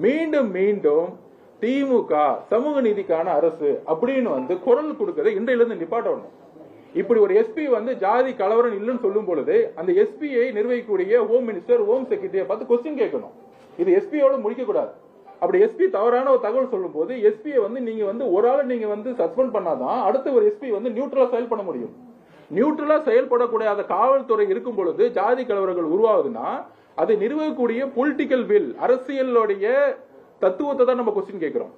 மீண்டும் மீண்டும் திமுக சமூக நீதிக்கான அரசு அப்படின்னு வந்து குரல் கொடுக்கறதை இன்றையிலிருந்து நிப்பாட்டணும். இப்படி ஒரு எஸ்பி வந்து ஜாதி கலவரம் இல்லைன்னு சொல்லும் பொழுது அந்த எஸ்பியை நிர்வகிக்கக்கூடிய ஹோம் மினிஸ்டர், ஹோம் செக்ரட்டரியை பார்த்து கொஸ்டின் கேட்கணும். இது எஸ்பியோட முடிக்க கூடாது. அப்படி எஸ்பி தவறான ஒரு தகவல் சொல்லும் போது எஸ்பியை வந்து நீங்க வந்து ஒரு ஆள் நீங்க வந்து சஸ்பெண்ட் பண்ணாதான் அடுத்த ஒரு எஸ்பி வந்து நியூட்ரலா செயல்பட முடியும். நியூட்ரலா செயல்படக்கூடிய காவல்துறை இருக்கும் பொழுது ஜாதி கலவரங்கள் உருவாகுதுன்னா அதை நிறுவக்கூடிய பொலிட்டிக்கல் வில், அரசியலுடைய தத்துவத்தை தான் நம்ம கொஸ்டின் கேட்கிறோம்.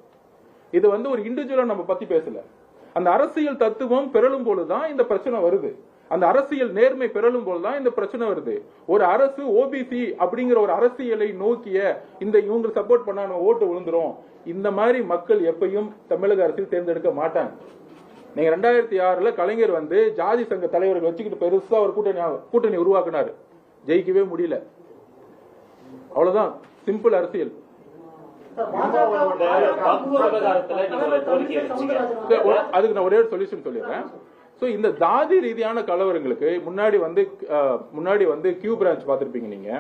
இது வந்து ஒரு இண்டிவிஜுவலா நம்ம பத்தி பேசல. அந்த அரசியல் தத்துவம் பெறலும் போதுதான் இந்த பிரச்சனை வருது. அந்த அரசியல் நேர்மை பெறலும் போதுதான் இந்த பிரச்சனை வருது. ஒரு அரசு ஓபிசி அப்படிங்கிற ஒரு அரசியலை நோக்கிய இந்த இவங்க சப்போர்ட் பண்ணா நம்ம ஓட்டு விழுந்துரும், இந்த மாதிரி மக்கள் எப்பயும் தமிழக அரசியல் தேர்ந்தெடுக்க மாட்டாங்க. நீங்க 2006 கலைஞர் வந்து ஜாதி சங்க தலைவர்கள் வச்சுக்கிட்டு பெருசா ஒரு கூட்டணி உருவாக்குனாரு, ஜெயிக்கவே முடியல. அவ்வளவுதான், சிம்பிள் அரசியல். அதுக்கு நான் ஒரே ஒரு சொல்யூஷன் சொல்லிடுறேன். இந்த ஜாதி ரீதியான கலவரங்களுக்கு முன்னாடி வந்து கியூ பிரான்ச் பார்த்திருப்பீங்க நீங்க.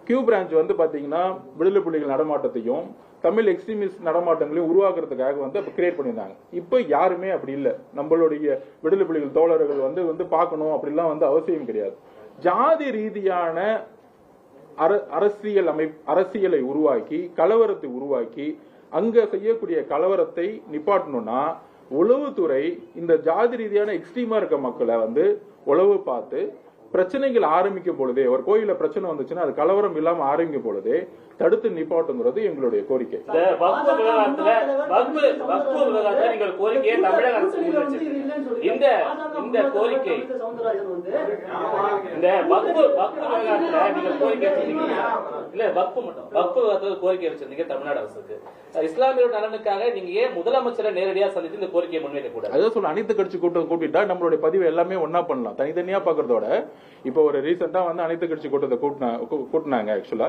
கியூ பிரான்ச் வந்து பாத்தீங்கன்னா விடுதலை புலிகள் நடமாட்டத்தையும் தமிழ் எக்ஸ்ட்ரீமிஸ்ட் நடமாட்டங்களையும் உருவாக்குறதுக்காக வந்து அப்ப கிரியேட் பண்ணியிருந்தாங்க. இப்ப யாருமே அப்படி இல்ல. நம்மளுடைய விடுதலை புலிகள் தோழர்கள் வந்து பார்க்கணும் அப்படிலாம் வந்து அவசியம் கிடையாது. ஜாதி ரீதியான அரசியலை உருவாக்கி கலவரத்தை உருவாக்கி அங்க செய்யக்கூடிய கலவரத்தை நிப்பாட்டணும்னா உளவுத்துறை இந்த ஜாதி ரீதியான எக்ஸ்ட்ரீமா இருக்க மக்களை வந்து உளவு பார்த்து பிரச்சனைகள் ஆரம்பிக்கும் பொழுதே, ஒரு கோயில பிரச்சனை வந்துச்சுன்னா அது கலவரம் இல்லாம ஆரம்பிக்கும் பொழுதே தடுத்து நிப்பாட்டுங்கிறது எங்களுடைய கோரிக்கை. கோரிக்கை வச்சிருந்தீங்க தமிழ்நாடு அரசுக்கு. இஸ்லாமிய நலனுக்காக நீங்க ஏன் முதலமைச்சரை நேரடியாக சந்தித்து இந்த கோரிக்கையை முன்வைக்க கூடாது? அதான் சொல்ல, அனைத்து கட்சி கூட்டிட்டா நம்மளுடைய பதிவு எல்லாமே ஒன்னா பண்ணலாம். தனித்தனியா பாக்குறதோட இப்ப ஒரு ரீசெண்டா வந்து அனைத்து கட்சி கூட்டத்தை கூட்டினாங்க. ஆக்சுவலா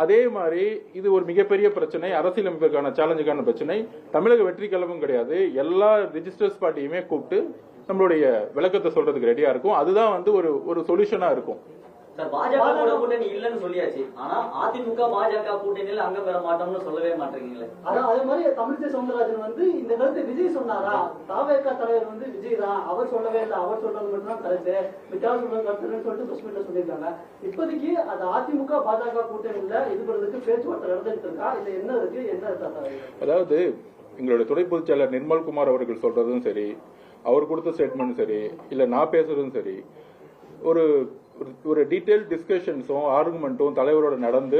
அதே மாதிரி இது ஒரு மிகப்பெரிய பிரச்சனை, அரசியலமைப்புக்கான சேலஞ்சுக்கான பிரச்சனை. தமிழக வெற்றி கழகம் கிடையாது, எல்லா ரெஜிஸ்டர்ஸ் பார்ட்டியுமே கூப்பிட்டு நம்மளுடைய விளக்கத்தை சொல்றதுக்கு ரெடியா இருக்கும். அதுதான் வந்து ஒரு சொல்யூஷனா இருக்கும். பாஜக கூட்டணி இல்லன்னு சொல்லியாச்சு, ஆனா அதிமுக பாஜக கூட்டணியில் அங்க பெற மாட்டோம்னு சொல்லவே மாட்டேங்கீங்களே. அதே மாதிரி தமிழிசை சவுந்தரராஜன் வந்து இந்த கருத்து விஜய் சொன்னாரா? தாவேகா தலைவர் வந்து விஜய் தான், அவர் சொல்லவே இல்லை, அவர் சொல்றது மட்டும் தான் கருத்து, விட்டால் சொல்றது கருத்துன்னு சொல்லிட்டு பிரஸ் சொல்லியிருக்காங்க. இப்போதைக்கு அது அதிமுக பாஜக கூட்டணியில இது பண்றதுக்கு பேச்சுவார்த்தை நடந்துட்டு இருக்கா? இது என்ன இருக்கு, என்ன இருக்கா? அதாவது எங்களுடைய துணை பொதுச் செயலர் நிர்மல்குமார் அவர்கள் சொல்றதும் சரி, அவர் கொடுத்த ஸ்டேட்மெண்ட் சரி, இல்ல நான் பேசுறதும் சரி, ஒரு டீடைல் டிஸ்கஷன்ஸும் ஆர்குமெண்ட்டும் தலைவரோட நடந்து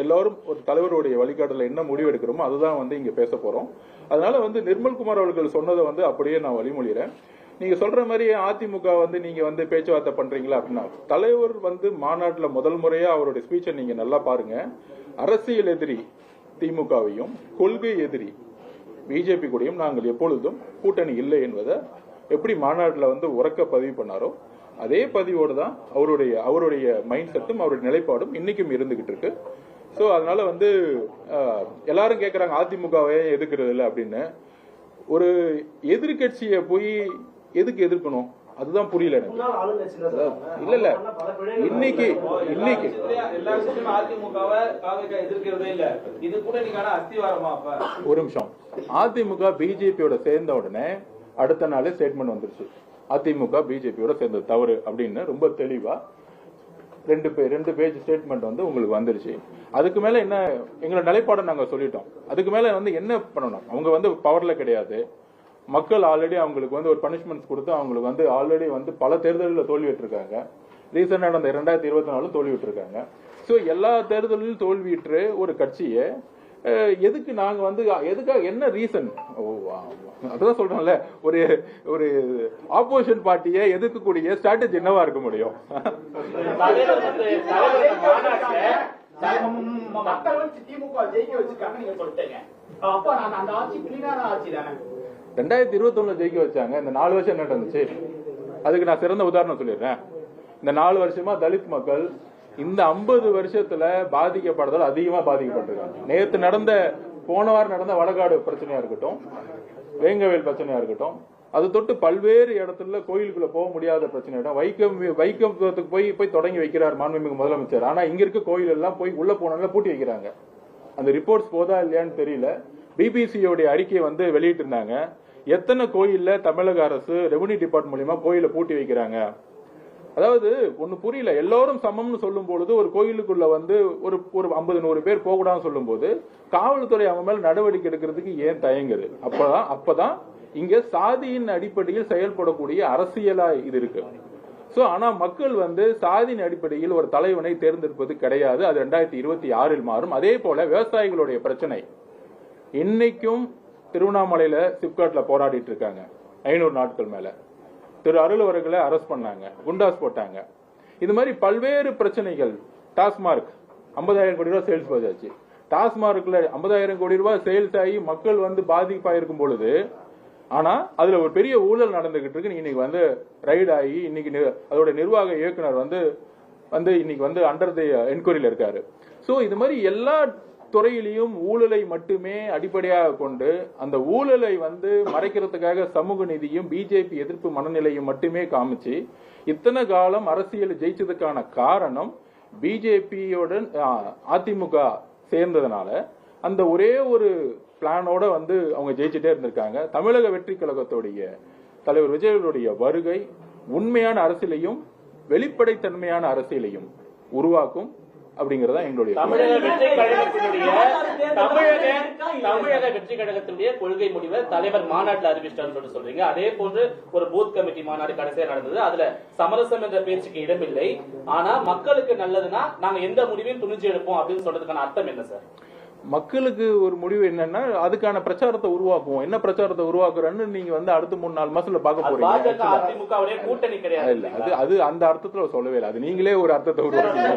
எல்லாரும் ஒரு தலைவருடைய வழிகாட்டல என்ன முடிவு எடுக்கிறோமோ அதுதான் வந்து இங்க பேச போறோம். அதனால வந்து நிர்மல்குமார் அவர்கள் சொன்னதை வந்து அப்படியே நான் வழிமொழிகிறேன். நீங்க சொல்ற மாதிரி அதிமுக வந்து நீங்க வந்து பேச்சுவார்த்தை பண்றீங்களா அப்படின்னா, தலைவர் வந்து மாநாட்டில் முதல் முறையா அவருடைய ஸ்பீச்சை நீங்க நல்லா பாருங்க. அரசியல் எதிரி திமுகவையும் கொள்கை எதிரி பிஜேபி கூடயும் நாங்கள் எப்பொழுதும் கூட்டணி இல்லை என்பதை எப்படி மாநாட்டில் வந்து உறக்க பதிவு பண்ணாரோ அதே பதிவோடு தான் அவருடைய மைண்ட் செட்டும் அவருடைய நிலைப்பாடும் இன்னைக்கும் இருந்துகிட்டு இருக்கு. சோ அதனால வந்து எல்லாரும் கேட்கறாங்க அதிமுகவை எதிர்க்கிறது இல்லை அப்படின்னு. ஒரு எதிர்கட்சியை போய் எதுக்கு எதிர்க்கணும், அதுதான் புரியல எனக்கு. இல்ல இன்னைக்கு ஒரு நிமிஷம், அதிமுக பிஜேபியோட சேர்ந்த உடனே அடுத்த நாளே ஸ்டேட்மெண்ட் வந்துருச்சு, அதிமுக பிஜேபியோட சேர்ந்தது தவறு அப்படின்னு ரொம்ப தெளிவா ரெண்டு பேஜ் ஸ்டேட்மெண்ட் வந்து உங்களுக்கு வந்துருச்சு. அதுக்கு மேல என்ன எங்களோட நிலைப்பாடை நாங்க சொல்லிட்டோம். அதுக்கு மேல வந்து என்ன பண்ணணும், அவங்க வந்து பவர்ல கிடையாது. மக்கள் ஆல்ரெடி அவங்களுக்கு வந்து ஒரு பனிஷ்மெண்ட்ஸ் கொடுத்து அவங்களுக்கு வந்து ஆல்ரெடி வந்து பல தேர்தலில் தோல்வியிட்டிருக்காங்க. ரீசெண்டா நடந்த 2024 தோல்வியிட்டிருக்காங்க. ஸோ எல்லா தேர்தலிலும் தோல்வியிட்டு ஒரு கட்சியை எதுக்கு நாங்க வந்து எதுக்காக என்ன ரீசன், அதான் சொல்றோம்ல, ஒரு ஆப்போசிஷன் பார்ட்டியை எதிர்க்கக்கூடிய ஸ்ட்ராட்டஜி என்னவா இருக்க முடியும்? திமுக ஜெயிக்க வச்சிருக்காங்க நீங்க சொல்லிட்டீங்க. அப்ப அந்த ஆட்சி கிளீனான ஆட்சி தானே? 2021 ஜெயிக்க வச்சாங்க. இந்த 4 வருஷம் என்ன நடந்துச்சு? அதுக்கு நான் சிறந்த உதாரணம் சொல்லிடுறேன். இந்த 4 வருஷமா தலித் மக்கள் இந்த 50 வருஷத்துல பாதிக்கப்பட்டதால் அதிகமா பாதிக்கப்பட்டிருக்காங்க. போன வாரம் நடந்த வடகாடு பிரச்சனையா இருக்கட்டும், வேங்கவேல் பிரச்சனையா இருக்கட்டும், அது தொட்டு பல்வேறு இடத்துல கோயிலுக்குள்ள போக முடியாத பிரச்சனை. வைக்கத்துக்கு போய் தொடங்கி வைக்கிறார் மாண்புமிகு முதலமைச்சர். ஆனா இங்க இருக்க கோயில் எல்லாம் போய் உள்ள போனால பூட்டி வைக்கிறாங்க. அந்த ரிப்போர்ட்ஸ் போதா இல்லையான்னு தெரியல. பிபிசியோடைய அறிக்கையை வந்து வெளியிட்டு இருந்தாங்க. எத்தனை கோயில்ல தமிழக அரசு ரெவன்யூ டிபார்ட்மெண்ட் மூலியமா கோயிலை பூட்டி வைக்கிறாங்க. அதாவது ஒண்ணு புரியல, எல்லாரும் சமம்னு சொல்லும் பொழுது ஒரு கோயிலுக்குள்ள வந்து ஒரு 50-100 பேர் போகக்கூடாதுன்னு சொல்லும் போது காவல்துறை அவன் மேல நடவடிக்கை எடுக்கிறதுக்கு ஏன் தயங்குது? அப்பதான் இங்க சாதியின் அடிப்படையில் செயல்படக்கூடிய அரசியலா இது இருக்கு. சோ ஆனா மக்கள் வந்து சாதியின் அடிப்படையில் ஒரு தலைவனை தேர்ந்தெடுப்பது கிடையாது. அது 2026 மாறும். அதே போல விவசாயிகளுடைய பிரச்சனை இன்னைக்கும் திருவண்ணாமலையில சிப்காட்ல போராடிட்டு இருக்காங்க. 500 நாட்கள் மேல திரு அருள் அவர்களை அரெஸ்ட் பண்ணாங்க, குண்டாஸ் போட்டாங்க. இது மாதிரி பல்வேறு பிரச்சனைகள். டாஸ்மார்க் 50,000 கோடி ரூபாய் சேல்ஸ் போயாச்சு. டாஸ்மார்க்ல 50,000 கோடி ரூபாய் சேல்ஸ் ஆகி மக்கள் வந்து பாதிப்பாயிருக்கும் பொழுது, ஆனா அதுல ஒரு பெரிய ஊழல் நடந்துகிட்டு இருக்கு. இன்னைக்கு வந்து ரைட் ஆகி இன்னைக்கு அதோட நிர்வாக இயக்குனர் வந்து இன்னைக்கு வந்து அண்டர் தி என்கொயரியில இருக்காரு. சோ இது மாதிரி எல்லா துறையிலையும் ஊழலை மட்டுமே அடிப்படையாக கொண்டு அந்த ஊழலை வந்து மறைக்கிறதுக்காக சமூக நீதியும் பிஜேபி எதிர்ப்பு மனநிலையும் மட்டுமே காமிச்சு இத்தனை காலம் அரசியல் ஜெயிச்சதுக்கான காரணம் பிஜேபியுடன் அதிமுக சேர்ந்ததுனால அந்த ஒரே ஒரு பிளானோட வந்து அவங்க ஜெயிச்சுட்டே இருந்திருக்காங்க. தமிழக வெற்றி கழகத்துடைய தலைவர் விஜயனுடைய வருகை உண்மையான அரசியலையும் வெளிப்படைத்தன்மையான அரசியலையும் உருவாக்கும் அப்படிங்கறதா எங்களுடைய தமிழக வெற்றி கழகத்தினுடைய கொள்கை முடிவை தலைவர் மாநாட்டில் அறிவிச்சிட்டான்னு சொல்றீங்க. அதே போன்று ஒரு பூத் கமிட்டி மாநாடு கடைசியா நடந்தது. அதுல சமரசம் என்ற பேச்சுக்கு இடமில்லை. ஆனா மக்களுக்கு நல்லதுன்னா நாங்க எந்த முடிவையும் துணிஞ்சு எடுப்போம் அப்படின்னு சொல்றதுக்கான அர்த்தம் என்ன சார்? மக்களுக்கு ஒரு முடிவு என்னன்னா அதுக்கான பிரச்சாரத்தை உருவாக்குவோம். என்ன பிரச்சாரத்தை உருவாக்குறன்னு நீங்க வந்து அடுத்த 3-4 மாசத்துல பார்க்க போறீங்க. கூட்டணி கிடையாது. இல்ல அது அந்த அர்த்தத்துல சொல்லவே இல்லை. அது நீங்களே ஒரு அர்த்தத்தை உருவாக்குறீங்க.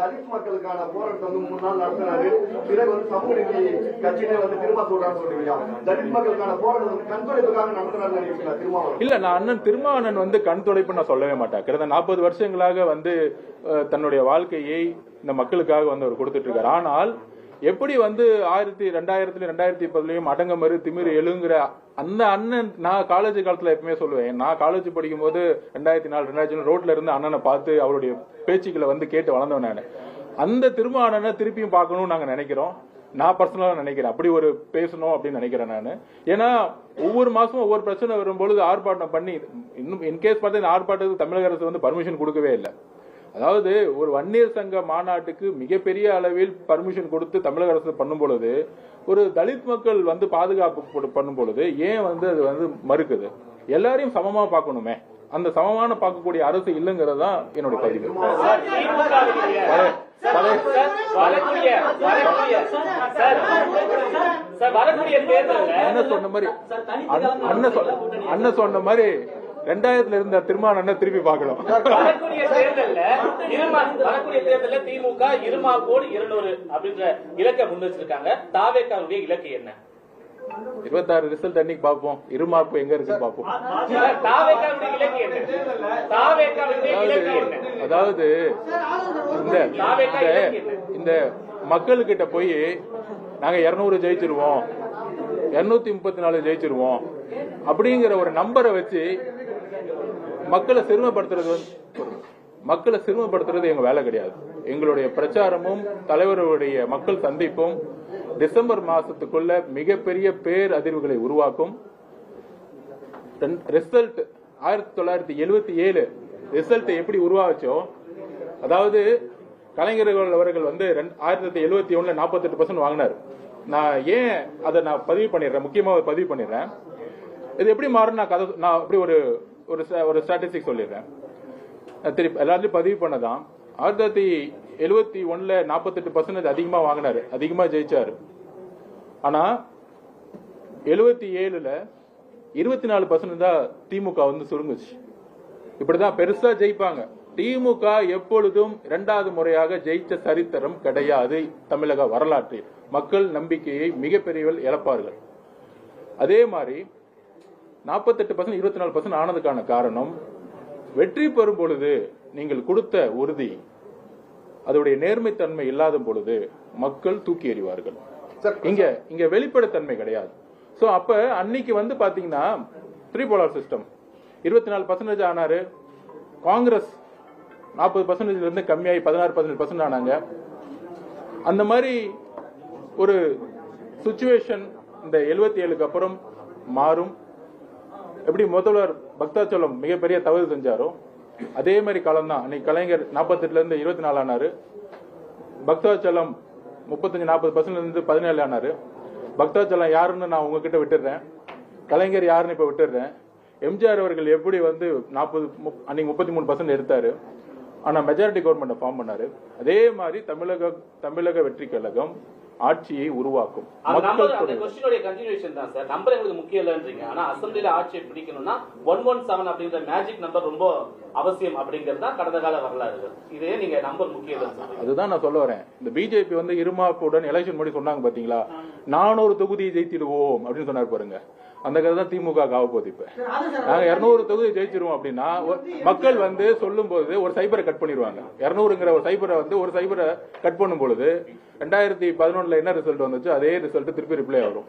தலித் மக்களுக்கான போராட்டம் வந்து 3 நாள் நடத்தினாரு. பிறகு வந்து சமூக நீதி கட்சியிலே வந்து திரும்ப சொல்றான்னு சொல்றீங்க. தலித் மக்களுக்கான போராட்டம் வந்து கண்துடைப்புக்காக நடத்தினார் திருமாவளவன். இல்ல, நான் அண்ணன் திருமாவளவன் வந்து கண் துடைப்பு நான் சொல்லவே மாட்டேன். கடந்த 40 வருஷங்களாக வந்து தன்னுடைய வாழ்க்கையை இந்த மக்களுக்காக வந்து அவர் கொடுத்துட்டு இருக்காரு. ஆனால் எப்படி வந்து 2000-2010 அடங்கமறு திமிரு எழுங்கிற அந்த அண்ணன், நான் காலேஜ் காலத்துல எப்பவுமே சொல்லுவேன், நான் காலேஜ் படிக்கும் போது 2004-2005 ரோட்ல இருந்து அண்ணனை பார்த்து அவருடைய பேச்சுக்களை வந்து கேட்டு வளர்ந்தவன் நான். அந்த திருமாவளவனை திருப்பியும் பார்க்கணும்னு நாங்க நினைக்கிறோம். நான் பர்சனலா நினைக்கிறேன் அப்படி ஒரு பேசணும் அப்படின்னு நினைக்கிறேன் நான். ஏன்னா ஒவ்வொரு மாசமும் ஒவ்வொரு பிரச்சனை வரும்பொழுது ஆர்ப்பாட்டம் பண்ணி, இன்னும் இன்கேஸ் பார்த்து இந்த ஆர்ப்பாட்டத்துக்கு தமிழக அரசு வந்து பர்மிஷன் கொடுக்கவே இல்லை. அதாவது ஒரு வன்னியர் சங்க மாநாட்டுக்கு மிகப்பெரிய அளவில் பர்மிஷன் கொடுத்து தமிழக அரசு பண்ணும் பொழுது ஒரு தலித் மக்கள் வந்து பாதுகாப்பு பண்ணும் பொழுது ஏன் வந்து அது வந்து மறுக்குது? எல்லாரையும் சமமா பார்க்கணுமே. அந்த சமமான பார்க்கக்கூடிய அரசு இல்லைங்கிறது தான் என்னுடைய பதிவு. அண்ணன் சொன்ன மாதிரி 2000 இருந்த திருமாவளவனை திருப்பி பார்க்கணும். வரக்கூடிய தேர்தல்ல திமுக இருமாப்போடு 200 அப்படின்ற இலக்கை முன் வச்சிருக்காங்க. தாவேக்காவுடைய இலக்கு என்ன? 26 ரிசல்ட் அன்னைக்கு பாப்போம். இருமாப்பு எங்க இருக்கு பாப்போம். அதாவது இந்த மக்கள்கிட்ட போய் நாங்க 200 ஜெயிச்சிருவோம், 234 ஜெயிச்சிருவோம் அப்படிங்கிற ஒரு நம்பரை வச்சு மக்களை சிறுமப்படுத்துறது எங்க வேலை கிடையாது. எங்களுடைய பிரச்சாரமும் தலைவருடைய மக்கள் சந்திப்பும் டிசம்பர் மாசத்துக்குள்ள மிகப்பெரிய பேர் அதிர்வுகளை உருவாக்கும். ரிசல்ட் 1977 ரிசல்ட் எப்படி உருவாச்சோ, அதாவது கலைஞர்கள் அவர்கள் வந்து 1971 48% வாங்கினார். நான் ஏன் அதை நான் பதிவு பண்ணிடுறேன், முக்கியமா பதிவு பண்ணிடுறேன். இது எப்படி மாறும் நான் அப்படி ஒரு ஸ்டாட்டிஸ்டிக் சொல்லிடுறேன். திருப்பி எல்லாத்தையும் பதிவு பண்ணதான். 1971 48% அதிகமா வாங்கினாரு, அதிகமா ஜெயிச்சாரு. ஆனா 77 24% தான் திமுக வந்து சுருங்குச்சு. இப்படிதான் பெருசா ஜெயிப்பாங்க. திமுக எப்பொழுதும் 2வது முறையாக ஜெயிச்ச சரித்திரம் கிடையாது தமிழக வரலாற்றில். மக்கள் நம்பிக்கையை மிகப்பெரியவர்கள் இழப்பார்கள். அதே மாதிரி 48% 24% ஆனதுக்கான காரணம், வெற்றி பெறும் பொழுது நீங்கள் கொடுத்த உறுதி அதோடைய நேர்மைத்தன்மை இல்லாத பொழுது மக்கள் தூக்கி எறிவார்கள். இங்க வெளிப்படைத்தன்மை கிடையாது. சோ அப்ப அன்னைக்கு வந்து பாத்தீங்கன்னா 3 போலார் சிஸ்டம் 24% ஆனாரு. காங்கிரஸ் 40% இருந்து கம்மியாகி 16-17% ஆனாங்க. அந்த மாதிரி ஒரு சுச்சுவேஷன் இந்த 77க்கு அப்புறம் மாறும். எப்படி முதல்வர் பக்தாச்சலம் மிகப்பெரிய தவறு செஞ்சாரோ அதே மாதிரி காலம் தான். அன்னைக்கு கலைஞர் 48ல இருந்து 24 ஆனாரு. பக்தாச்சலம் 35-40% இருந்து 17 ஆனாரு. பக்தாச்சலம் யாருன்னு நான் உங்ககிட்ட விட்டுடுறேன், கலைஞர் யாருன்னு இப்ப விட்டுடுறேன். எம்ஜிஆர் அவர்கள் எப்படி வந்து 33% எடுத்தாரு, ஆனா மெஜாரிட்டி கவர்மெண்ட் ஃபார்ம் பண்ணாரு. அதே மாதிரி தமிழக வெற்றி கழகம் ஆட்சியை உருவாக்கும். நம்பர் எங்களுக்கு முக்கியம் இல்லைன்றீங்க, ஆனா அசம்பிளில ஆட்சியை பிடிக்கணும்னா 117 அப்படின்ற மேஜிக் நம்பர் ரொம்ப அவசியம் அப்படிங்கிறது தான் கடந்த கால வரலாறு. இதே நீங்க நம்பர் முக்கியம் இல்லை, அதுதான் நான் சொல்ல வரேன். இந்த பிஜேபி வந்து இருமாப்புடன் எலெக்ஷன் முன்னாடி சொன்னாங்க பாத்தீங்களா, 400 தொகுதியை ஜெயித்திடுவோம் அப்படின்னு சொன்னார் பாருங்க. அந்த கதை தான் திமுக ஆக போகுது. இப்ப நாங்க 200 தொகுதி ஜெயிச்சிருவோம் அப்படின்னா மக்கள் வந்து சொல்லும் போது ஒரு சைபரை கட் பண்ணிடுவாங்க. 200ங்கிற ஒரு சைபரை வந்து ஒரு சைபரை கட் பண்ணும் பொழுது 2011 என்ன ரிசல்ட் வந்துச்சு அதே ரிசல்ட் திருப்பி ரிப்ளை வரும்.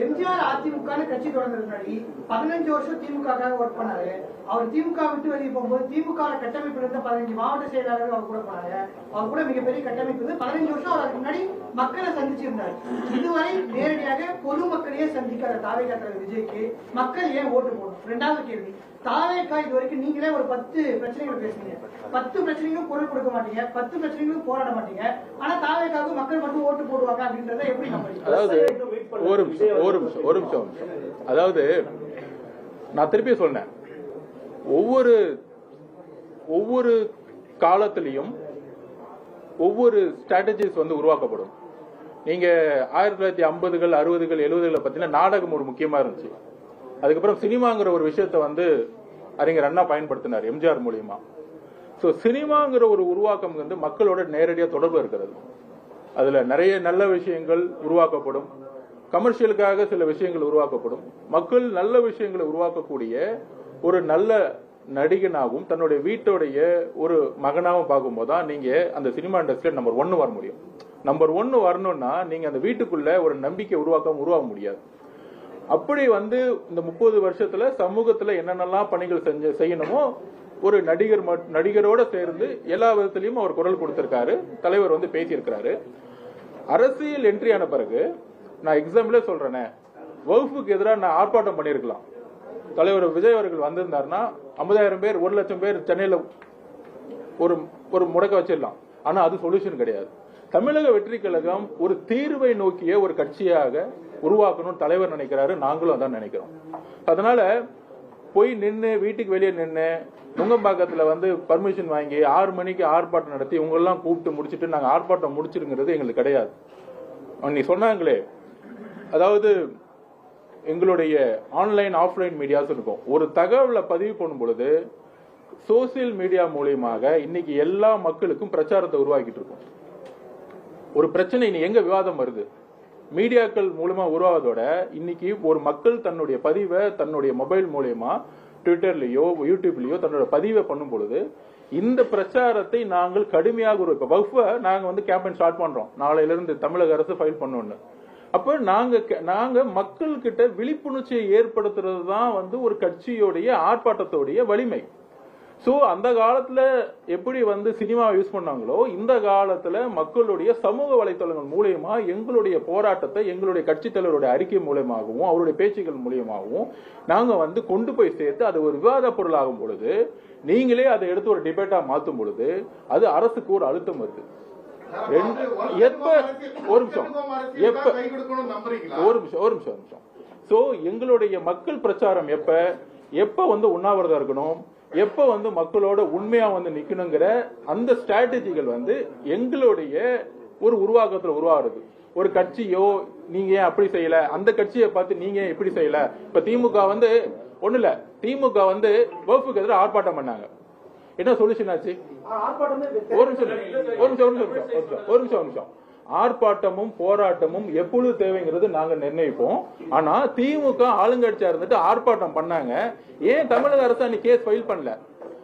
எம்ஜிஆர் அதிமுக கட்சி தொடங்குறதுக்கு முன்னாடி 15 வருஷம் திமுக ஒர்க் பண்ணாரு. அவர் திமுக விட்டு வெளியே போகும்போது திமுக கட்டமைப்பு இருந்த 15 மாவட்ட செயலாளர்கள் அவர் கூட போனாரு. அவர் கூட மிகப்பெரிய கட்டமைப்பு இருந்து 15 வருஷம் அவருக்கு முன்னாடி மக்களை சந்திச்சிருந்தாரு. இதுவரை நேரடியாக பொதுமக்களையே சந்திக்காத தாவேகா தலைவர் விஜய்க்கு மக்கள் ஏன் ஓட்டு போடணும்? 2வது கேள்வி, தாவேகா இது வரைக்கும் நீங்களே ஒரு 10 பிரச்சனைகள் பேசுறீங்க, 10 பிரச்சனைகளும் குரல் கொடுக்க மாட்டீங்க, 10 பிரச்சனைகளும் போராட மாட்டீங்க, ஆனா தாவேகாவுக்கு மக்கள் மட்டும் ஓட்டு போடுவாங்க அப்படின்றத எப்படி நம்புறீங்க? அதாவது ஒரு நிமிஷம் அதாவது நான் திருப்பி சொன்னேன், ஒவ்வொரு காலத்திலையும் ஒவ்வொரு ஸ்ட்ராட்டஜிஸ் வந்து உருவாக்கப்படும். நீங்க 1950கள் 60கள் 70களை பார்த்தீங்கன்னா நாடகம் ஒரு முக்கியமா இருந்துச்சு. அதுக்கப்புறம் சினிமாங்கிற ஒரு விஷயத்தை வந்து அறிஞர் அண்ணா பயன்படுத்தினார் எம்ஜிஆர் மூலியமா. சோ சினிமாங்கிற ஒரு உருவாக்கம் வந்து மக்களோட நேரடியாக தொடர்பு இருக்கிறது. அதுல நிறைய நல்ல விஷயங்கள் உருவாக்கப்படும், கமர்ஷியலுக்காக சில விஷயங்கள் உருவாக்கப்படும். மக்கள் நல்ல விஷயங்களை உருவாக்கக்கூடிய ஒரு நல்ல நடிகனாகவும் தன்னுடைய வீட்டோடைய ஒரு மகனாகவும் பார்க்கும்போது தான் நீங்க அந்த சினிமா இண்டஸ்ட்ரியில் நம்பர் 1 வர முடியும். நம்பர் 1 வரணும்னா நீங்க அந்த வீட்டுக்குள்ள ஒரு நம்பிக்கை உருவாக முடியாது. அப்படி வந்து இந்த 30 வருஷத்துல சமூகத்துல என்னென்னலாம் பணிகள் செய்யணுமோ ஒரு நடிகரோட சேர்ந்து எல்லா விதத்திலையும் அவர் குரல் கொடுத்திருக்காரு. தலைவர் வந்து பேசியிருக்கிறாரு. அரசியல் என்ட்ரி ஆன பிறகு நான் எக்ஸாம்பிளே சொல்றேனே, வகுப்புக்கு எதிராக நான் ஆர்ப்பாட்டம் பண்ணிருக்கலாம். தலைவர் விஜய் அவர்கள் வந்திருந்தாருன்னா 50,000 பேர் 1 லட்சம் பேர் சென்னையில ஒரு முடக்க வச்சிடலாம். ஆனா அது சொல்யூஷன் கிடையாது. தமிழக வெற்றி கழகம் ஒரு தீர்வை நோக்கிய ஒரு கட்சியாக உருவாக்கணும் தலைவர் நினைக்கிறாரு, நாங்களும் அதான் நினைக்கிறோம். அதனால போய் நின்று வீட்டுக்கு வெளியே நின்று நுங்கம்பாக்கத்துல வந்து பர்மிஷன் வாங்கி 6 மணிக்கு ஆர்ப்பாட்டம் நடத்தி இவங்க எல்லாம் கூப்பிட்டு முடிச்சுட்டு நாங்க ஆர்ப்பாட்டம் முடிச்சிருங்கிறது எங்களுக்கு கிடையாது. நீ சொன்னாங்களே, அதாவது எங்களுடைய ஆன்லைன் ஆஃப்லைன் மீடியாஸ் இருக்கும். ஒரு தகவலை பதிவு பண்ணும் பொழுது சோசியல் மீடியா மூலியமாக இன்னைக்கு எல்லா மக்களுக்கும் பிரச்சாரத்தை உருவாக்கிட்டு இருக்கோம். ஒரு பிரச்சனை இனி எங்க விவாதம் வருது, மீடியாக்கள் மூலமா உருவாவதோட இன்னைக்கு ஒரு மக்கள் தன்னுடைய பதிவை தன்னுடைய மொபைல் மூலமா ட்விட்டர்லயோ யூடியூப்லயோ தன்னோட பதிவை பண்ணும் பொழுது இந்த பிரச்சாரத்தை நாங்கள் கடுமையாக இப்ப வகுப்பை நாங்க வந்து கேம்பெயின் ஸ்டார்ட் பண்றோம். நாளையில இருந்து தமிழக அரசு ஃபைல் பண்ணோன்னு. அப்ப நாங்க மக்கள் கிட்ட விழிப்புணர்ச்சியை ஏற்படுத்துறது தான் வந்து ஒரு கட்சியோடைய ஆர்ப்பாட்டத்தோடைய வலிமை. சோ அந்த காலத்துல எப்படி வந்து சினிமா யூஸ் பண்ணாங்களோ இந்த காலத்துல மக்களுடைய சமூக வலைத்தளங்கள் மூலியமா எங்களுடைய போராட்டத்தை எங்களுடைய கட்சி தலைவருடைய அறிக்கை மூலமாகவும் அவருடைய பேச்சுகள் மூலியமாகவும் நாங்க வந்து கொண்டு போய் சேர்த்து அது ஒரு விவாத பொருளாகும் பொழுது நீங்களே அதை எடுத்து ஒரு டிபேட்டா மாற்றும் பொழுது அது அரசுக்கு ஒரு அழுத்தம் வருது. சோ எங்களுடைய மக்கள் பிரச்சாரம் எப்ப வந்து உண்ணாவிரதம் இருக்கணும், எப்ப வந்து மக்களோட உண்மையா வந்து நிக்கணுங்கிற அந்த ஸ்ட்ராட்டஜிகள் வந்து எங்களுடைய ஒரு உருவாக்கத்துல உருவாகிறது. ஒரு கட்சியோ நீங்க ஏன் அப்படி செய்யல, அந்த கட்சியை பார்த்து நீங்க எப்படி செய்யல. இப்ப திமுக வந்து ஒண்ணு இல்ல, திமுக வந்து வகுப்புக்கு எதிராக ஆர்ப்பாட்டம் பண்ணாங்க. என்ன சொல்யூஷன் ஆச்சு? ஒரு நிமிஷம். ஆர்ப்பாட்டமும் போராட்டமும் எப்பொழுது தேவைங்கிறது நாங்க நிர்ணயிப்போம். ஆனா திமுக ஆளுங்கட்சியா இருந்துட்டு ஆர்ப்பாட்டம் பண்ணாங்க. ஏன் தமிழக அரசு அன்னைக்கு கேஸ் ஃபைல் பண்ணல?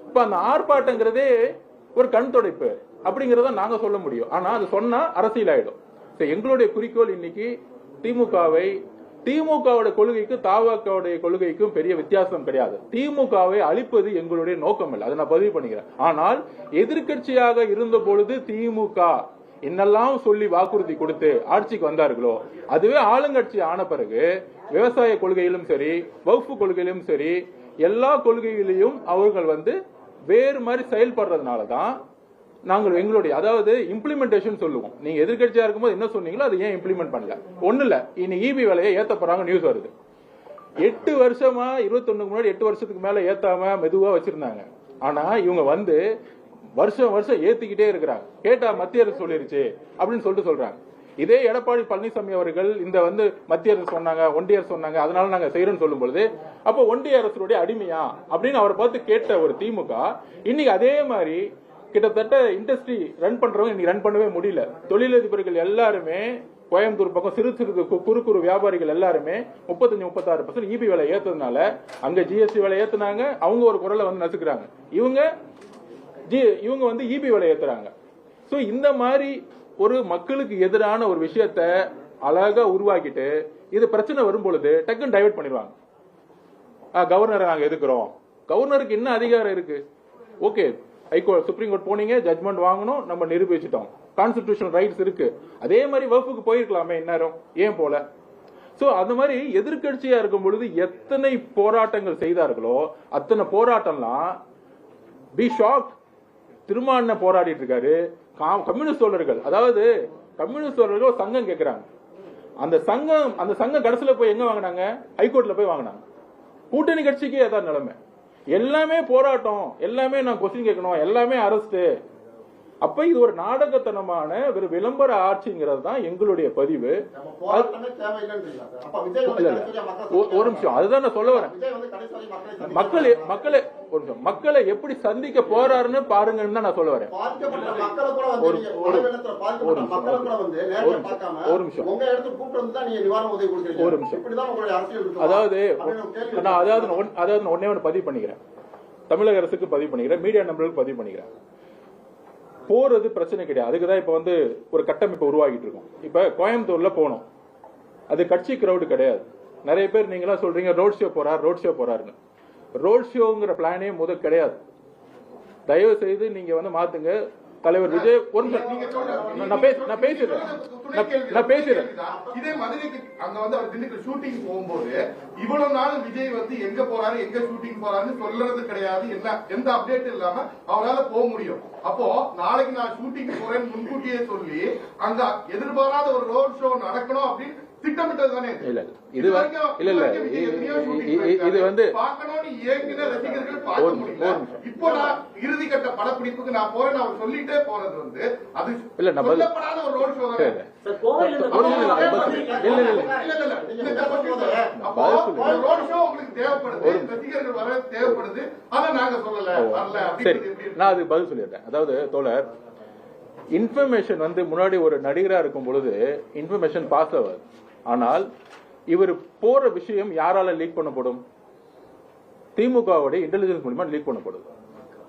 இப்ப அந்த ஆர்ப்பாட்டங்கிறதே ஒரு கண் துடைப்பு அப்படிங்கறத நாங்க சொல்ல முடியும். ஆனா அது சொன்னா அரசியல் ஆயிடும். எங்களுடைய குறிக்கோள் இன்னைக்கு திமுகவை திமுகவோட கொள்கைக்கும் தாவகவுடைய கொள்கைக்கும் பெரிய வித்தியாசம் கிடையாது. திமுகவை அழிப்பது எங்களுடைய நோக்கம் இல்லை, அதை நான் பதிவு பண்ணிக்கிறேன். ஆனால் எதிர்கட்சியாக இருந்த பொழுது திமுக என்னெல்லாம் சொல்லி வாக்குறுதி கொடுத்து ஆட்சிக்கு வந்தார்களோ, அதுவே ஆளுங்கட்சி ஆன பிறகு விவசாய கொள்கையிலும் சரி, வகுப்பு கொள்கையிலும் சரி, எல்லா கொள்கைகளையும் அவர்கள் வேறு மாதிரி செயல்படுறதுனாலதான் நாங்கள் எங்களுடைய அதாவது இம்ப்ளிமெண்டேஷன் சொல்லுவோம். நீங்க எதிர்கட்சியா இருக்கும்போது என்ன சொன்னீங்களோ அதை ஏன் இம்ப்ளிமெண்ட் பண்ணல? ஒண்ணு இல்ல, இன்னைக்கு இபி விலையை ஏத்த போறாங்க நியூஸ் வருது. 8 வருஷமா 21 முன்னாடி 8 வருஷத்துக்கு மேல ஏத்தாம மெதுவா வச்சிருந்தாங்க. ஆனா இவங்க வருஷம் வருஷம் ஏத்திக்கிட்டே இருக்கிறாங்க. கேட்டா மத்திய அரசு சொல்லிருச்சு அப்படின்னு சொல்றாங்க. இதே எடப்பாடி பழனிசாமி அவர்கள் இந்த மத்திய அரசு சொன்னாங்க, ஒன்றிய அரசு சொன்னாங்க, அதனால நாங்க செய்யறோம்னு சொல்லும் பொழுது அப்போ ஒன்றிய அரசுடைய அடிமையா அப்படின்னு அவரை பார்த்து கேட்ட ஒரு திமுக இன்னைக்கு அதே மாதிரி கிட்டத்தட்ட இண்டஸ்ட்ரி ரன் பண்றவங்க இன்னைக்கு ரன் பண்ணவே முடியல. தொழிலதிபர்கள் எல்லாருமே கோயம்புத்தூர் பக்கம் சிறு சிறு குறு வியாபாரிகள் எல்லாருமே 35-36% இபி விலை ஏத்ததுனால அங்க ஜிஎஸ்டி விலை ஏத்துனாங்க, அவங்க ஒரு குரலை நசுக்குறாங்க. இவங்க இபி விலை ஏத்துறாங்க. சோ இந்த மாதிரி ஒரு மக்களுக்கு எதிரான ஒரு விஷயத்த அழகா உருவாக்கிட்டு இது பிரச்சனை வரும் பொழுது டக்குன்னு டைவர்ட் பண்ணிடுவாங்க. கவர்னரை நாங்க எதுக்குறோம், கவர்னருக்கு என்ன அதிகாரம் இருக்கு? ஓகே, ஹைகோர்ட் சுப்ரீம் கோர்ட் போனீங்க, ஜட்மெண்ட் வாங்கணும், நம்ம நிரூபிச்சிட்டோம், கான்ஸ்டிடியூஷனல் ரைட்ஸ் இருக்கு. அதே மாதிரி வகுப்புக்கு போயிருக்கலாமே, இந்நேரம் ஏன் போல? சோ அந்த மாதிரி எதிர்கட்சியா இருக்கும் பொழுது எத்தனை போராட்டங்கள் செய்தார்களோ அத்தனை போராட்டம்லாம் பி ஷாக். திருமாவளவன் போராடிட்டு இருக்காரு. கம்யூனிஸ்ட் தோழர்கள், அதாவது கம்யூனிஸ்ட் தோழர்கள் சங்கம் கேட்கிறாங்க. அந்த சங்கம் கடைசியில போய் எங்க வாங்கினாங்க? ஹைகோர்ட்ல போய் வாங்கினாங்க. கூட்டணி கட்சிக்கு அதான் நிலைமை. எல்லாமே போராட்டம், எல்லாமே நான் கொஸ்டின் கேட்கணும், எல்லாமே அரஸ்ட். அப்ப இது ஒரு நாடகத்தனமான ஒரு விளம்பர ஆட்சிங்கிறது தான் எங்களுடைய பதிவு. ஒரு நிமிஷம், அதுதான் நான் சொல்ல வரேன். மக்களை எப்படி சந்திக்க போறாருன்னு பாருங்கன்னு தான் நான் சொல்ல வரேன். ஒரு நிமிஷம், அதாவது ஒன்னே ஒன்று பதிவு பண்ணிக்கிறேன், தமிழக அரசுக்கு பதிவு பண்ணிக்கிறேன், மீடியா நம்பர்களுக்கு பதிவு பண்ணிக்கிறேன். போறது பிரச்சனை கிடையாது. அதுக்குதான் இப்ப ஒரு கட்டமைப்பு உருவாகிட்டு இருக்கும். இப்ப கோயம்புத்தூர்ல போனோம், அது கட்சி கிரௌடு கிடையாது. நிறைய பேர் நீங்களா சொல்றீங்க ரோட் ஷோ போறாருன்னு. ரோட் ஷோங்கிற பிளானே முதல் கிடையாது. தயவு செய்து நீங்க மாத்துங்க. தலைவர் விஜய் நான் பேசுறேன். இதே மதுரைக்கு அங்க அவர் திண்டுக்கல் ஷூட்டிங் போகும்போது இவ்வளவு நாள் விஜய் எங்க போறாரு, எங்க ஷூட்டிங் போறாருன்னு சொல்றது கிடையாது. எந்த அப்டேட் இல்லாம அவரால் போக முடியும். அப்போ நாளைக்கு நான் ஷூட்டிங் போறேன்னு முன்கூட்டியே சொல்லி அங்க எதிர்பாராத ஒரு ரோட் ஷோ நடக்கணும் அப்படின்னு திட்டமிட்டது தானே? இல்ல இது ரசிகர்கள் பார்க்க முடியல. இப்போ நான் இறுதிக்கட்ட படப்பிடிப்புக்கு நான் போறேன் அவர் சொல்லிட்டே போறது அது சொல்லப்படாத ஒரு ரோட் ஷோ தானே? ரோட் ஷோ உங்களுக்கு தேவைப்படுது, ரசிகர்கள் வர தேவைப்படுது, அதை நாங்க சொல்லல. சரி, நான் அதுக்கு பதில் சொல்லிடுறேன். அதாவது தோழர், இன்ஃபர்மேஷன் முன்னாடி ஒரு நடிகரா இருக்கும் பொழுது இன்ஃபர்மேஷன் பாஸ் ஆகாது. ஆனால் இவர் போற விஷயம் யாரால லீக் பண்ணப்படும்? திமுகவுடைய இன்டெலிஜென்ஸ் மூலமா லீக் பண்ணப்படுது.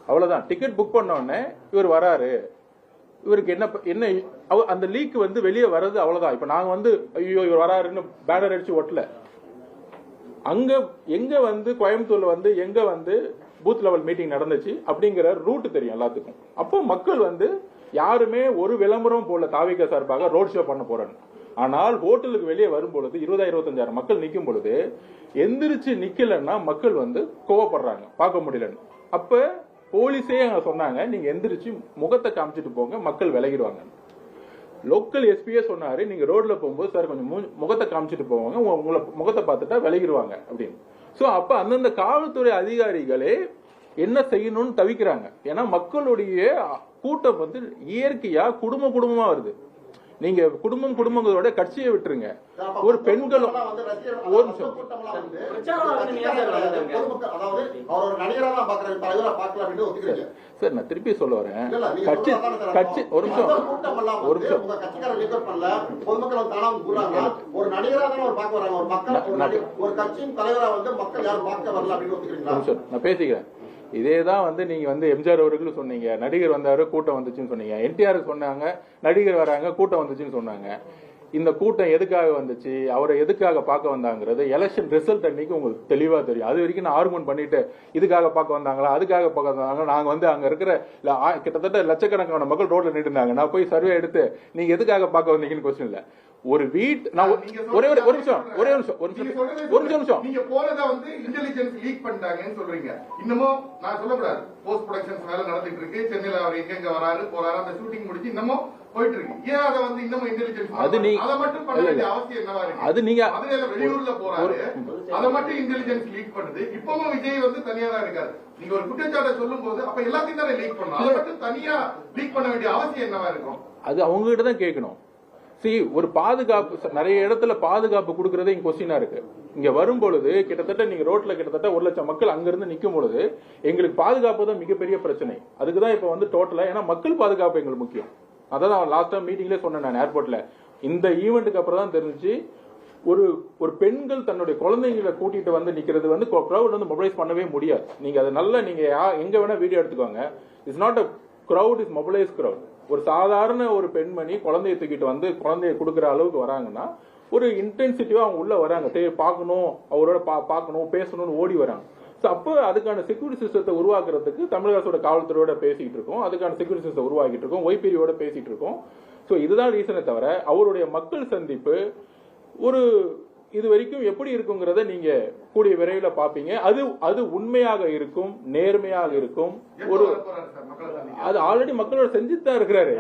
அவ்வளவுதான். டிக்கெட் புக் பண்ண உடனே இவர் வராரு, இவருக்கு என்ன அந்த லீக் வெளியே வர்றது, அவ்வளவுதான். இப்ப நாங்க ஐயோ இவர் வராருன்னு பேனர் அடிச்சு ஒட்டல. அங்க எங்க கோயம்புத்தூர்ல எங்க பூத் லெவல் மீட்டிங் நடந்துச்சு அப்படிங்கிற ரூட் தெரியும் எல்லாத்துக்கும். அப்போ மக்கள் யாருமே ஒரு விளம்பரம் போல தாவிக சார்பாக ரோட் ஷோ பண்ண போறேன்னு. ஆனால் ஹோட்டலுக்கு வெளியே வரும் பொழுது 20,000-25,000 மக்கள் நிக்கும் பொழுது எந்திரிச்சு நிக்கலன்னா மக்கள் கோவப்படுறாங்க, பார்க்க முடியலன்னு. அப்ப போலீஸே சொன்னாங்க, நீங்க எந்திரிச்சு முகத்தை காமிச்சிட்டு போங்க, மக்கள் விலகிடுவாங்க. லோக்கல் எஸ்பியே சொன்னாரு, நீங்க ரோட்ல போகும்போது சார் கொஞ்சம் முகத்தை காமிச்சிட்டு போவாங்க, உங்களை முகத்தை பார்த்துட்டா விலகிடுவாங்க அப்படின்னு. சோ அப்ப அந்தந்த காவல்துறை அதிகாரிகளே என்ன செய்யணும்னு தவிக்கிறாங்க. ஏன்னா மக்களுடைய கூட்டம் இயற்கையா குடும்பமா வருது. நீங்க குடும்பங்களோட கட்சியை விட்டுருங்க. ஒரு பெண்களும் ஒரு நிமிஷம் சார், நான் திருப்பி சொல்ல வரேன். கட்சி ஒரு நிமிஷம் நான் பேசிக்கிறேன். இதேதான் நீங்க எம்ஜிஆர் அவர்களும் சொன்னீங்க, நடிகர் வந்தாரு கூட்டம் வந்துச்சுன்னு சொன்னீங்க. என்டிஆர் சொன்னாங்க, நடிகர் வராங்க கூட்டம் வந்துச்சுன்னு சொன்னாங்க. இந்த கூட்டம் எதுக்காக வந்துச்சு, அவரை எதுக்காக பார்க்க வந்தாங்கிறது எலெக்ஷன் ரிசல்ட் அன்னைக்கு உங்களுக்கு தெளிவா தெரியும். அது வரைக்கும் நான் ஆர்குமெண்ட் பண்ணிட்டு இதுக்காக பார்க்க வந்தாங்களா, அதுக்காக பார்க்க வந்தாங்க, நாங்க வந்து அங்க இருக்கிற கிட்டத்தட்ட லட்சக்கணக்கான மக்கள் ரோட்ல நின்று இருந்தாங்க, நான் போய் சர்வே எடுத்து நீங்க எதுக்காக பார்க்க வந்தீங்கன்னு கொஸ்டின் இல்ல. ஒரு வீட் நான் ஒரே நிமிஷம் நீங்க போனதை வந்து இன்டெலிஜென்ஸ் லீக் பண்ணிட்டாங்கன்னு சொல்றீங்க. இன்னமும் நான் சொல்லக்கூடாது, போஸ்ட் ப்ரொடக்ஷன்ஸ் வேலை நடந்துட்டு இருக்கு. சென்னையில அவர் எங்க வராரு போறாரு, அந்த ஷூட்டிங் முடிச்சு இன்னமும் போயிட்டு இருக்கு. ஏன் அதை வந்து இன்னமும் இன்டெலிஜென்ஸ் அதை மட்டும் பண்ண வேண்டிய அவசியம் என்னவா இருக்கு? அது நீங்க மதுரையில வெளியூர்ல போறாரு, அதை மட்டும் இன்டெலிஜென்ஸ் லீக் பண்ணுது. இப்பவும் விஜய் வந்து தனியா தான் இருக்காரு. நீங்க ஒரு குற்றச்சாட்டை சொல்லும் போது அப்ப எல்லாத்தையும் தானே லீக் பண்ணணும், அதை மட்டும் தனியா லீக் பண்ண வேண்டிய அவசியம் என்னவா இருக்கும்? அது அவங்க கிட்ட தான் கேட்கணும். ஒரு பாதுகாப்பு நிறைய இடத்துல பாதுகாப்பு கொடுக்கறதே இங்க கொஸ்டினா இருக்கு. இங்க வரும் பொழுது கிட்டத்தட்ட நீங்க ரோட்ல கிட்டத்தட்ட 1 லட்சம் மக்கள் அங்க இருந்து நிக்கும் பொழுது எங்களுக்கு பாதுகாப்பு தான் மிகப்பெரிய பிரச்சனை. அதுக்குதான் இப்ப வந்து டோட்டலா, ஏன்னா மக்கள் பாதுகாப்பு எங்களுக்கு முக்கியம். அதான் லாஸ்ட் டைம் மீட்டிங்ல சொன்னேன் நான் ஏர்போர்ட்ல. இந்த ஈவெண்ட்டுக்கு அப்புறம் தான் தெரிஞ்சு ஒரு பெண்கள் தன்னுடைய குழந்தைங்களை கூட்டிட்டு வந்து நிக்கிறது வந்து கிரௌட் வந்து மொபிலைஸ் பண்ணவே முடியாது. நீங்க அதை நல்லா நீங்க எங்க வேணா வீடியோ எடுத்துக்கோங்க. It's not a crowd, is mobilise crowd. ஒரு சாதாரண ஒரு பெண்மணி குழந்தைய தூக்கிட்டு வந்து குழந்தைய கொடுக்குற அளவுக்கு வராங்கன்னா ஒரு இன்டென்சிட்டிவா அவங்க உள்ள வராங்க. பார்க்கணும், அவரோட பார்க்கணும், பேசணும்னு ஓடி வராங்க. அப்போ அதுக்கான செக்யூரிட்டி சிஸ்டத்தை உருவாக்குறதுக்கு தமிழக அரசோட காவல்துறையோட பேசிட்டு இருக்கோம், அதுக்கான செக்யூரிட்டி சிஸ்டம் உருவாக்கிட்டு இருக்கோம், ஒய்பிரியோட பேசிட்டு இருக்கோம். சோ இதுதான் ரீசனை தவிர அவருடைய மக்கள் சந்திப்பு ஒரு இது வரைக்கும் எப்படி இருக்குங்கிறத நீங்க கூடிய விரைவில் பாப்பீங்க. அது உண்மையாக இருக்கும், நேர்மையாக இருக்கும். ஒரு அது ஆல்ரெடி மக்களோட செஞ்சுட்டு தான் இருக்கிறாரு.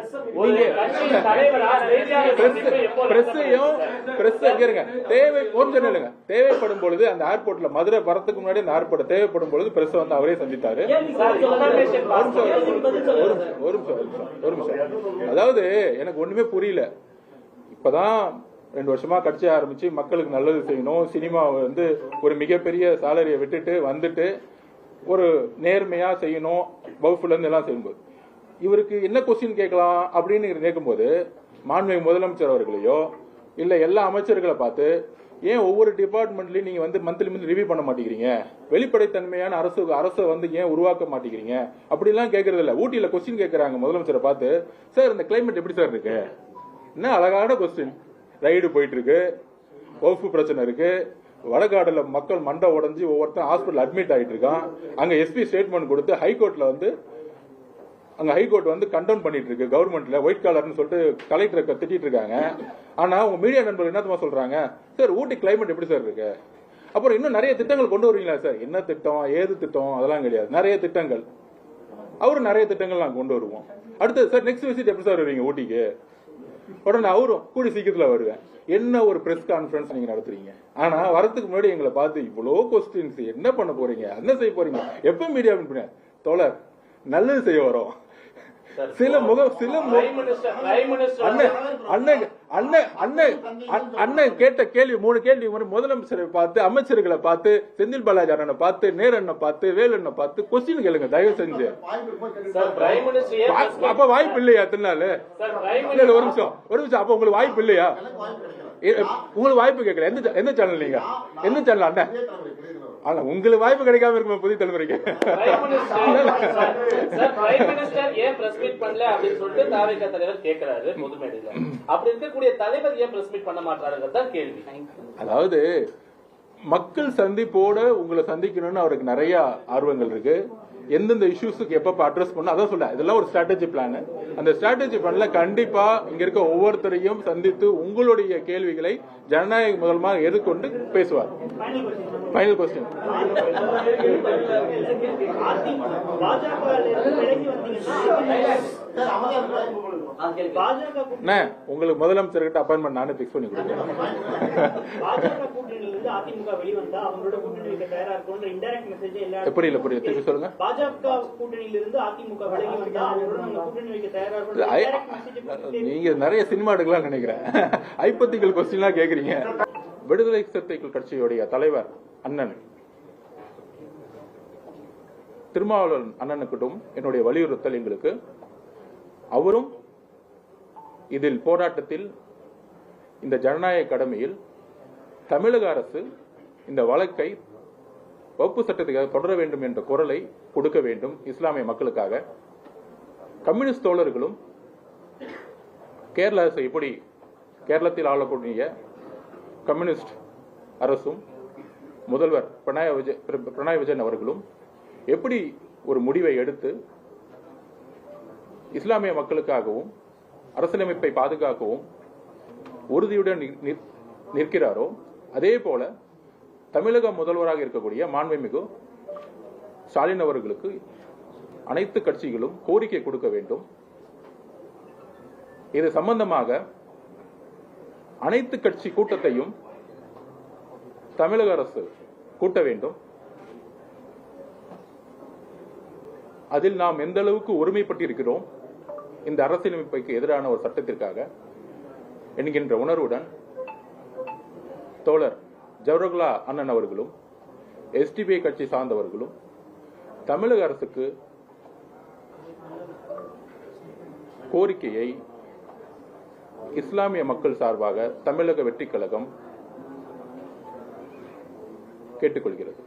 தேவைப்படும் பொழுது அந்த ஏர்போர்ட்ல மதுரை வரத்துக்கு முன்னாடி அந்த ஏர்போர்ட் தேவைப்படும் பொழுது பிரஸ் வந்து அவரே சந்தித்தாரு. ஒரு நிமிஷம். அதாவது எனக்கு ஒண்ணுமே புரியல. இப்பதான் 2 வருஷமா கட்சி ஆரம்பிச்சு மக்களுக்கு நல்லது செய்யணும், சினிமா வந்து ஒரு மிகப்பெரிய சாலரியை விட்டுட்டு வந்துட்டு ஒரு நேர்மையா செய்யணும், பவுஃபுல் இருந்து எல்லாம் செய்யும்போது இவருக்கு என்ன கொஸ்டின் கேட்கலாம் அப்படின்னு கேட்கும்போது மாண்புமிகு முதலமைச்சர் அவர்களையோ இல்ல எல்லா அமைச்சர்களை பார்த்து ஏன் ஒவ்வொரு டிபார்ட்மெண்ட்லயும் நீங்க வந்து மந்த்லி ரிவ்யூ பண்ண மாட்டேங்கிறீங்க, வெளிப்படைத்தன்மையான அரசை வந்து ஏன் உருவாக்க மாட்டேங்கிறீங்க அப்படிலாம் கேட்கறது இல்ல. ஊட்டியில கொஸ்டின் கேட்கறாங்க முதலமைச்சரை பார்த்து, சார் இந்த கிளைமேட் எப்படி சார் இருக்கு? என்ன அழகான கொஸ்டின். ரைடு போயிட்டு இருக்கு, ஓஃபு பிரச்சனை இருக்கு, வடகாடுல மக்கள் மண்டை உடஞ்சி ஒவ்வொருத்தரும் ஹாஸ்பிட்டல் அட்மிட் ஆகிட்டு இருக்கான். அங்க எஸ்பி ஸ்டேட்மெண்ட் கொடுத்து ஹைகோர்ட்ல வந்து அங்க ஹைகோர்ட் வந்து கண்டெம் பண்ணிட்டு இருக்கு கவர்மெண்ட்ல ஒயிட் காலர்னு சொல்லிட்டு கலெக்டரை திட்டிட்டு இருக்காங்க. ஆனா உங்க மீடியா நண்பர்கள் என்னமா சொல்றாங்க, சார் ஊட்டி கிளைமேட் எப்படி சார் இருக்கு? அப்புறம் இன்னும் நிறைய திட்டங்கள் கொண்டு வருவீங்களா சார்? என்ன திட்டம், ஏது திட்டம், அதெல்லாம் கிடையாது. நிறைய திட்டங்கள், அவரும் நிறைய திட்டங்கள் நாங்க கொண்டு வருவோம். அடுத்து சார் நெக்ஸ்ட் விசிட் எப்படி சார் வருவீங்க ஊட்டிக்கு? உடனே அவரும் கூடி சீக்கிரத்துல வருவேன். என்ன ஒரு பிரஸ் கான்பரன்ஸ் நீங்க நடத்துறீங்க? ஆனா வரதுக்கு முன்னாடி எங்களை பார்த்து இவ்வளவு கொஸ்டின்ஸ், என்ன பண்ண போறீங்க, என்ன செய்ய போறீங்க, எப்ப மீடியா தோழர் நல்லது செய்ய வரோம். அண்ணன் கேட்ட கேள்வி 3 கேள்வி முதலமைச்சரை பார்த்து, அமைச்சர்களை பார்த்து, செந்தில் பாலாஜி அண்ணனை பார்த்து, நேரண்ணை பார்த்து, வேலண்ணை பார்த்து கொஸ்டின் கேளுங்க தயவு செஞ்சு. அப்ப வாய்ப்பு இல்லையா? திருநாள் ஒரு நிமிஷம் அப்ப உங்களுக்கு வாய்ப்பு இல்லையா? உங்களுக்கு வாய்ப்பு கேட்கல. எந்த சேனல் நீங்க? எந்த சேனல் அண்ணன்? ஆனா உங்களுக்கு வாய்ப்பு கிடைக்காம இருக்குமா புதிய தலைமுறைக்கு? ஏன் பிரஸ் மீட் பண்ணல அப்படின்னு சொல்லிட்டு தாவேகா தலைவர் கேட்கிறாரு பொது மேடையில. அப்படி இருக்கக்கூடிய தலைவர் ஏன் பிரஸ் மீட் பண்ண மாட்டாருங்கிறத கேள்வி. அதாவது மக்கள் சந்திப்போட உங்களை சந்திக்கணும்னு அவருக்கு நிறைய ஆர்வங்கள் இருக்கு. எந்தெந்த இஷ்யூஸுக்கு எப்ப அட்ரஸ் பண்ண அதான் சொல்ல, இதெல்லாம் ஒரு ஸ்ட்ராட்டஜி பிளான். அந்த ஸ்ட்ராட்டஜி பிளான்ல கண்டிப்பா இங்க இருக்க ஒவ்வொருத்தரையும் சந்தித்து உங்களுடைய கேள்விகளை ஜனநாயக முதல்மாக எதிர்கொண்டு பேசுவார். Final question. உங்களுக்கு முதலமைச்சர்கிட்ட அப்பாயின்மெண்ட் நானே பிக்ஸ் பண்ணி கொடுக்கிறேன். புரியல திருப்பி சொல்லுங்க. நீங்க நிறைய சினிமா எடுக்கலாம் நினைக்கிறேன். ஐப்பத்திகள் கொஸ்டின்லாம் கேக்குறீங்க. விடுதலை சிறுத்தைகள் கட்சியுடைய தலைவர் அண்ணன் திருமாவளவன் அண்ணனுக்கிட்டும் என்னுடைய வலியுறுத்தல் எங்களுக்கு, அவரும் இதில் போராட்டத்தில் இந்த ஜனநாயக கடமையில் தமிழக அரசு இந்த வழக்கை வகுப்பு சட்டத்துக்காக தொடர வேண்டும் என்ற குரலை கொடுக்க வேண்டும் இஸ்லாமிய மக்களுக்காக. கம்யூனிஸ்ட் தோழர்களும் கேரள அரசு எப்படி கேரளத்தில் ஆளக்கூடிய கம்யூனிஸ்ட் அரசும் முதல்வர் பினராயி விஜயன் அவர்களும் எப்படி ஒரு முடிவை எடுத்து இஸ்லாமிய மக்களுக்காகவும் அரசியலமைப்பை பாதுகாக்கவும் உறுதியுடன் நிற்கிறாரோ அதே போல தமிழக முதல்வராக இருக்கக்கூடிய மாண்புமிகு ஸ்டாலின் அவர்களுக்கு அனைத்து கட்சிகளும் கோரிக்கை கொடுக்க வேண்டும். இது சம்பந்தமாக அனைத்து கட்சி கூட்டத்தையும் தமிழக அரசு கூட்ட வேண்டும். அதில் நாம் எந்த அளவுக்கு ஒருமைப்பட்டிருக்கிறோம் இந்த அரசியலமைப்புக்கு எதிரான ஒரு சட்டத்திற்காக என்கின்ற உணர்வுடன் தோழர் ஜவஹர்லா அண்ணன் அவர்களும் எஸ்டிபிஐ கட்சி சார்ந்தவர்களும் தமிழக அரசுக்கு கோரிக்கையை இஸ்லாமிய மக்கள் சார்பாக தமிழக வெற்றி கழகம் கேட்டுக்கொள்கிறது.